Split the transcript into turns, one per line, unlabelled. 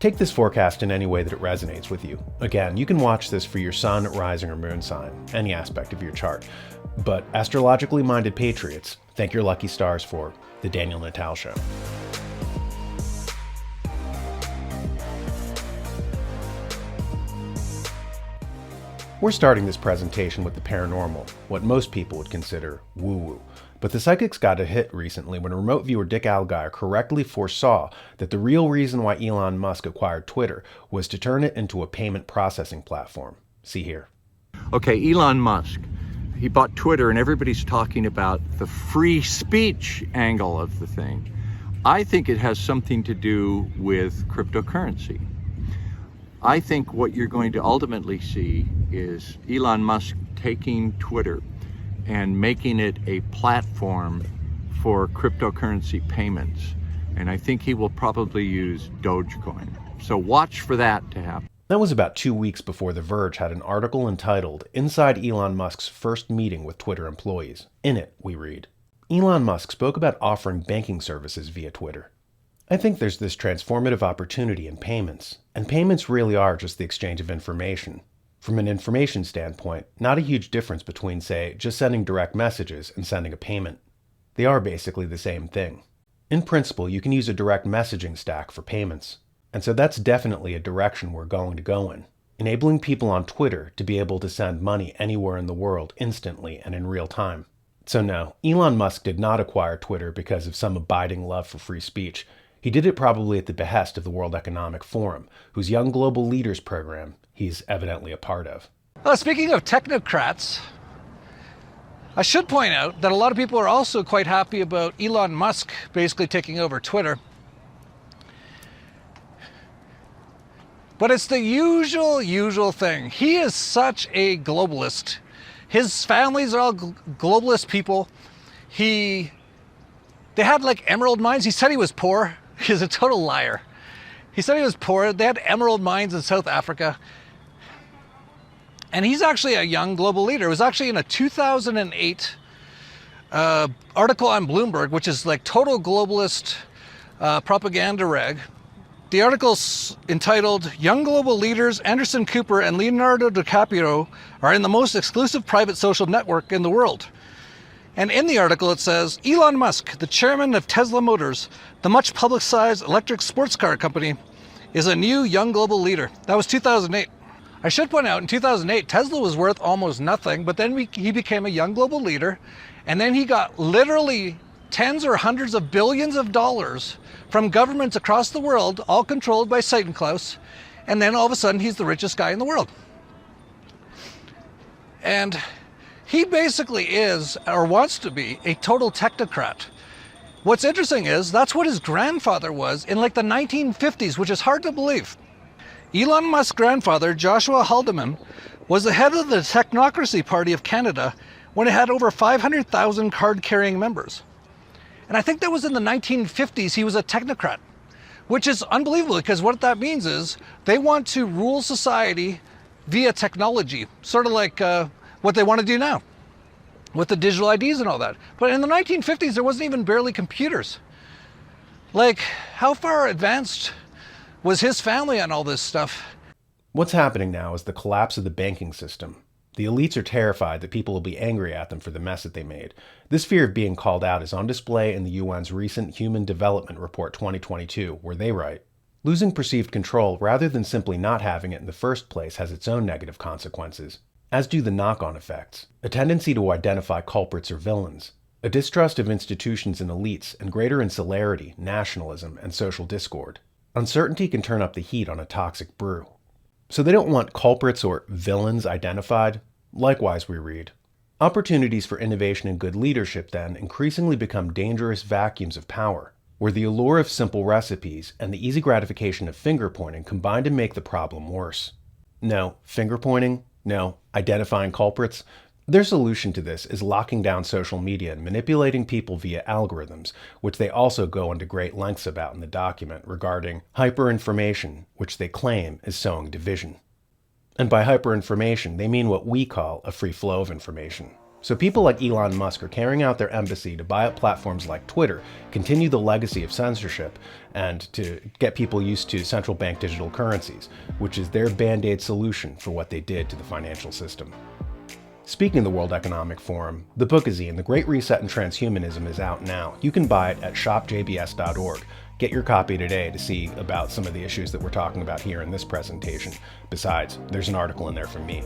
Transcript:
Take this forecast in any way that it resonates with you. Again, you can watch this for your sun, rising, or moon sign, any aspect of your chart. But astrologically minded patriots, thank your lucky stars for The Daniel Natal Show. We're starting this presentation with the paranormal, what most people would consider woo-woo. But the psychics got a hit recently when remote viewer Dick Allgaier correctly foresaw that the real reason why Elon Musk acquired Twitter was to turn it into a payment processing platform. See here.
Okay, Elon Musk, he bought Twitter and everybody's talking about the free speech angle of the thing. I think it has something to do with cryptocurrency. I think what you're going to ultimately see is Elon Musk taking Twitter and making it a platform for cryptocurrency payments. And I think he will probably use Dogecoin. So watch for that to happen.
That was about 2 weeks before The Verge had an article entitled Inside Elon Musk's First Meeting with Twitter Employees. In it, we read, Elon Musk spoke about offering banking services via Twitter. I think there's this transformative opportunity in payments, and payments really are just the exchange of information. From an information standpoint, not a huge difference between, say, just sending direct messages and sending a payment. They are basically the same thing. In principle, you can use a direct messaging stack for payments, and so that's definitely a direction we're going to go in, enabling people on Twitter to be able to send money anywhere in the world instantly and in real time. So no, Elon Musk did not acquire Twitter because of some abiding love for free speech. He did it probably at the behest of the World Economic Forum, whose Young Global Leaders program he's evidently a part of.
Speaking of technocrats, I should point out that a lot of people are also quite happy about Elon Musk basically taking over Twitter. But it's the usual thing. He is such a globalist. His families are all globalist people. They had like emerald mines. He said he was poor. He's a total liar. He said he was poor. They had emerald mines in South Africa. And he's actually a young global leader. It was actually in a 2008 article on Bloomberg, which is like total globalist propaganda rag. The article's entitled, Young Global Leaders Anderson Cooper and Leonardo DiCaprio are in the most exclusive private social network in the world. And in the article it says, Elon Musk, the chairman of Tesla Motors, the much publicized electric sports car company, is a new young global leader. That was 2008. I should point out, in 2008, Tesla was worth almost nothing, but then he became a young global leader, and then he got literally tens or hundreds of billions of dollars from governments across the world, all controlled by Satan Klaus, and then all of a sudden he's the richest guy in the world. And he basically is, or wants to be, a total technocrat. What's interesting is, that's what his grandfather was in like the 1950s, which is hard to believe. Elon Musk's grandfather, Joshua Haldeman, was the head of the Technocracy Party of Canada when it had over 500,000 card-carrying members. And I think that was in the 1950s he was a technocrat, which is unbelievable because what that means is they want to rule society via technology, sort of like what they want to do now with the digital IDs and all that. But in the 1950s, there wasn't even barely computers. Like, how far advanced was his family on all this stuff?
What's happening now is the collapse of the banking system. The elites are terrified that people will be angry at them for the mess that they made. This fear of being called out is on display in the UN's recent Human Development Report 2022, where they write, losing perceived control rather than simply not having it in the first place has its own negative consequences, as do the knock-on effects, a tendency to identify culprits or villains, a distrust of institutions and elites, and greater insularity, nationalism, and social discord. Uncertainty can turn up the heat on a toxic brew. So they don't want culprits or villains identified. Likewise, we read, opportunities for innovation and good leadership then increasingly become dangerous vacuums of power, where the allure of simple recipes and the easy gratification of finger-pointing combine to make the problem worse. No, finger-pointing? No, identifying culprits? Their solution to this is locking down social media and manipulating people via algorithms, which they also go into great lengths about in the document regarding hyperinformation, which they claim is sowing division. And by hyperinformation, they mean what we call a free flow of information. So people like Elon Musk are carrying out their embassy to buy up platforms like Twitter, continue the legacy of censorship, and to get people used to central bank digital currencies, which is their band-aid solution for what they did to the financial system. Speaking of the World Economic Forum, the bookazine, The Great Reset and Transhumanism, is out now. You can buy it at shopjbs.org. Get your copy today to see about some of the issues that we're talking about here in this presentation. Besides, there's an article in there from me.